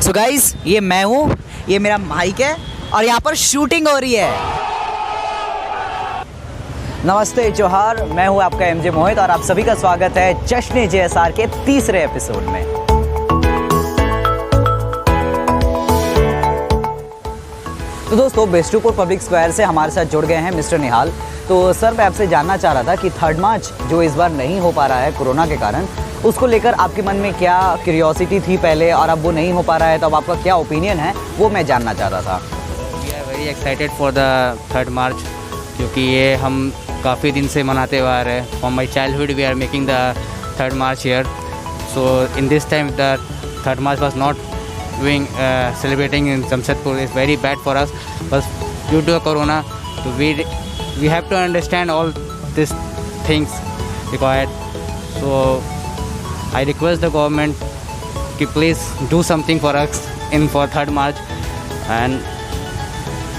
So guys, ये मैं हूँ, ये मेरा माइक है और यहाँ पर शूटिंग हो रही है। नमस्ते जोहार, मैं हूँ आपका एमजे मोहित और आप सभी का स्वागत है जश्न जेएसआर के तीसरे एपिसोड में। तो दोस्तों, बिष्टुपुर पब्लिक स्क्वायर से हमारे साथ जुड़ गए हैं मिस्टर निहाल। तो सर, मैं आपसे जानना चाह रहा था कि 3rd मार्च जो इस बार नहीं हो पा रहा है कोरोना के कारण, उसको लेकर आपके मन में क्या क्यूरियोसिटी थी पहले और अब वो नहीं हो पा रहा है, तो अब आपका क्या ओपिनियन है वो मैं जानना चाहता था। We are very excited for the 3rd March, क्योंकि ये हम काफ़ी दिन से मनाते हुए आ रहे हैं। From my childhood we are making the 3rd March year. So in this time the 3rd March was not doing celebrating in Jamshedpur is very bad for us, but due to corona, so we have to understand all these things required. So I request the government to please do something for us for 3rd March. And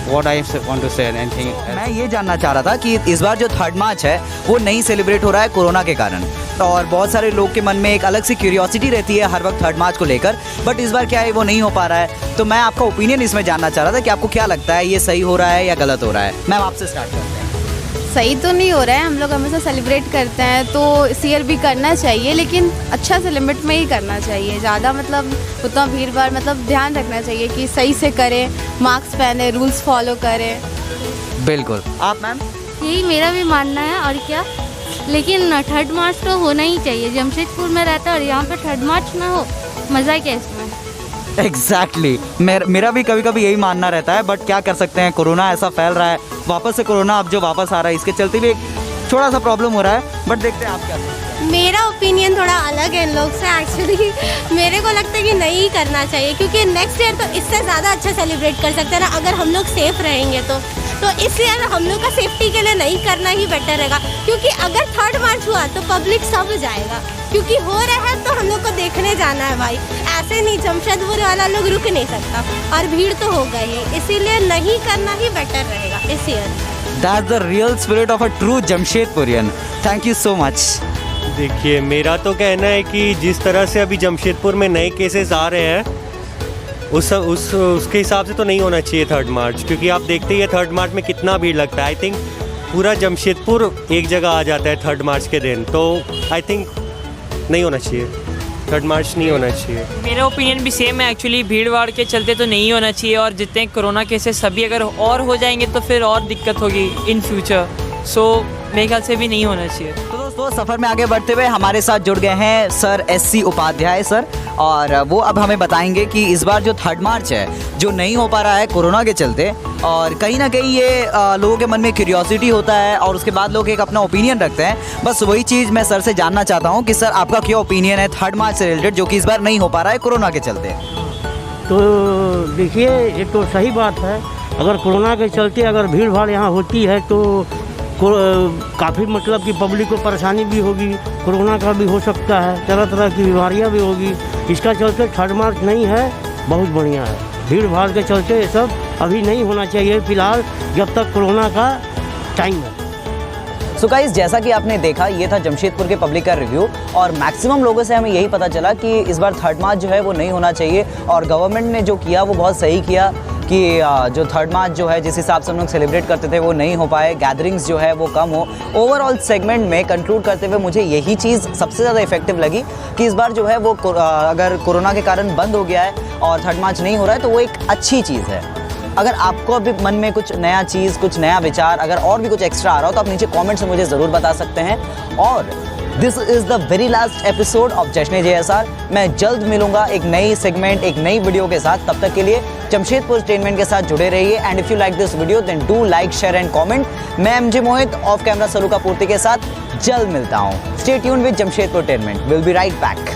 what I want to say anything else? मैं ये जानना चाह रहा था कि इस बार जो 3rd मार्च है वो नहीं सेलिब्रेट हो रहा है कोरोना के कारण, और बहुत सारे लोग के मन में एक अलग सी क्यूरियोसिटी रहती है हर वक्त 3rd मार्च को लेकर, बट इस बार क्या है वो नहीं हो पा रहा है। तो मैं आपका ओपिनियन इसमें जानना चाह रहा था कि आपको क्या लगता है, ये सही हो रहा है या गलत हो रहा है। मैम, आपसे स्टार्ट करते हैं। सही तो नहीं हो रहा है, हम लोग हमेशा सेलिब्रेट करते हैं तो इस ईयर भी करना चाहिए, लेकिन अच्छा से लिमिट में ही करना चाहिए। ज़्यादा मतलब उतना भीड़ भाड़ मतलब ध्यान रखना चाहिए कि सही से करें, मास्क पहने, रूल्स फॉलो करें। बिल्कुल। आप मैम? यही मेरा भी मानना है, और क्या। लेकिन 3rd मार्च तो होना ही चाहिए। जमशेदपुर में रहता है और यहाँ पे 3rd मार्च ना हो, मज़ा क्या इसमें। एग्जैक्टली मेरा भी कभी कभी यही मानना रहता है, बट क्या कर सकते हैं, कोरोना ऐसा फैल रहा है, वापस से कोरोना अब जो वापस आ रहा है, इसके चलते भी एक थोड़ा सा प्रॉब्लम हो रहा है। बट देखते हैं आप क्या सोचते हैं। मेरा ओपिनियन थोड़ा अलग है इन लोग से एक्चुअली। मेरे को लगता है कि नहीं करना चाहिए, क्योंकि नेक्स्ट ईयर तो इससे ज़्यादा अच्छा सेलिब्रेट कर सकते हैं ना, अगर हम लोग सेफ रहेंगे तो इस ईयर हम लोग का सेफ्टी के लिए नहीं करना ही बेटर रहेगा। क्योंकि अगर 3rd मार्च हुआ तो पब्लिक सब जाएगा, क्योंकि हो रहा है तो हम लोग को देखने जाना है भाई। ऐसे नहीं, जमशेदपुर वाला लोग रुक नहीं सकता और भीड़ तो हो गई है, इसीलिए नहीं करना ही बेटर रहेगा इस year. That's the real spirit of a true जमशेदपुरियन। Thank you so much। देखिए, मेरा तो कहना है कि जिस तरह से अभी जमशेदपुर में नए केसेस आ रहे हैं उसके हिसाब से तो नहीं होना चाहिए 3rd मार्च, क्योंकि आप देखते ही 3rd मार्च में कितना भीड़ लगता है। आई थिंक पूरा जमशेदपुर एक जगह आ जाता है 3rd मार्च के दिन, तो आई थिंक नहीं होना चाहिए, 3rd मार्च नहीं होना चाहिए। मेरा ओपिनियन भी सेम है एक्चुअली। भीड़ भाड़ के चलते तो नहीं होना चाहिए, और जितने कोरोना केसेस सभी अगर और हो जाएंगे तो फिर और दिक्कत होगी इन फ्यूचर। सो मेरे ख्याल से भी नहीं होना चाहिए। तो दोस्तों, सफ़र में आगे बढ़ते हुए हमारे साथ जुड़ गए हैं सर SC उपाध्याय सर, और वो अब हमें बताएंगे कि इस बार जो 3rd मार्च है जो नहीं हो पा रहा है कोरोना के चलते, और कहीं ना कहीं ये लोगों के मन में क्यूरियोसिटी होता है और उसके बाद लोग एक अपना ओपिनियन रखते हैं। बस वही चीज़ मैं सर से जानना चाहता हूँ कि सर, आपका क्या ओपिनियन है 3rd मार्च से रिलेटेड, जो कि इस बार नहीं हो पा रहा है कोरोना के चलते। तो देखिए, ये तो सही बात है। अगर कोरोना के चलते अगर भीड़ भाड़ यहाँ होती है तो काफ़ी मतलब कि पब्लिक को परेशानी भी होगी, कोरोना का भी हो सकता है, तरह तरह की बीमारियाँ भी होगी। इसका चलते 3rd मार्च नहीं है, बहुत बढ़िया है। भीड़ भाड़ के चलते ये सब अभी नहीं होना चाहिए फिलहाल, जब तक कोरोना का टाइम है। सो गाइस, जैसा कि आपने देखा, ये था जमशेदपुर के पब्लिक का रिव्यू, और मैक्सिमम लोगों से हमें यही पता चला कि इस बार 3rd मार्च जो है वो नहीं होना चाहिए, और गवर्नमेंट ने जो किया वो बहुत सही किया कि जो 3rd मार्च जो है जिस हिसाब से हम लोग सेलिब्रेट करते थे वो नहीं हो पाए, गैदरिंग्स जो है वो कम हो। ओवरऑल सेगमेंट में कंक्लूड करते हुए मुझे यही चीज़ सबसे ज़्यादा इफेक्टिव लगी कि इस बार जो है वो अगर कोरोना के कारण बंद हो गया है और 3rd मार्च नहीं हो रहा है तो वो एक अच्छी चीज़ है। अगर आपको अभी मन में कुछ नया चीज़, कुछ नया विचार, अगर और भी कुछ एक्स्ट्रा आ रहा हो तो आप नीचे कमेंट से मुझे ज़रूर बता सकते हैं। और this is the very last episode of जश्न जेएसआर। मैं जल्द मिलूंगा एक नई सेगमेंट, एक नई वीडियो के साथ। तब तक के लिए जमशेदपुर एंटरटेनमेंट के साथ जुड़े रहिए, and if you like this video then do like, share and comment. मैं एमजे मोहित ऑफ कैमरा सलूका पूर्ति के साथ जल्द मिलता हूँ। Stay tuned with Jamshedpur entertainment. Will be right back.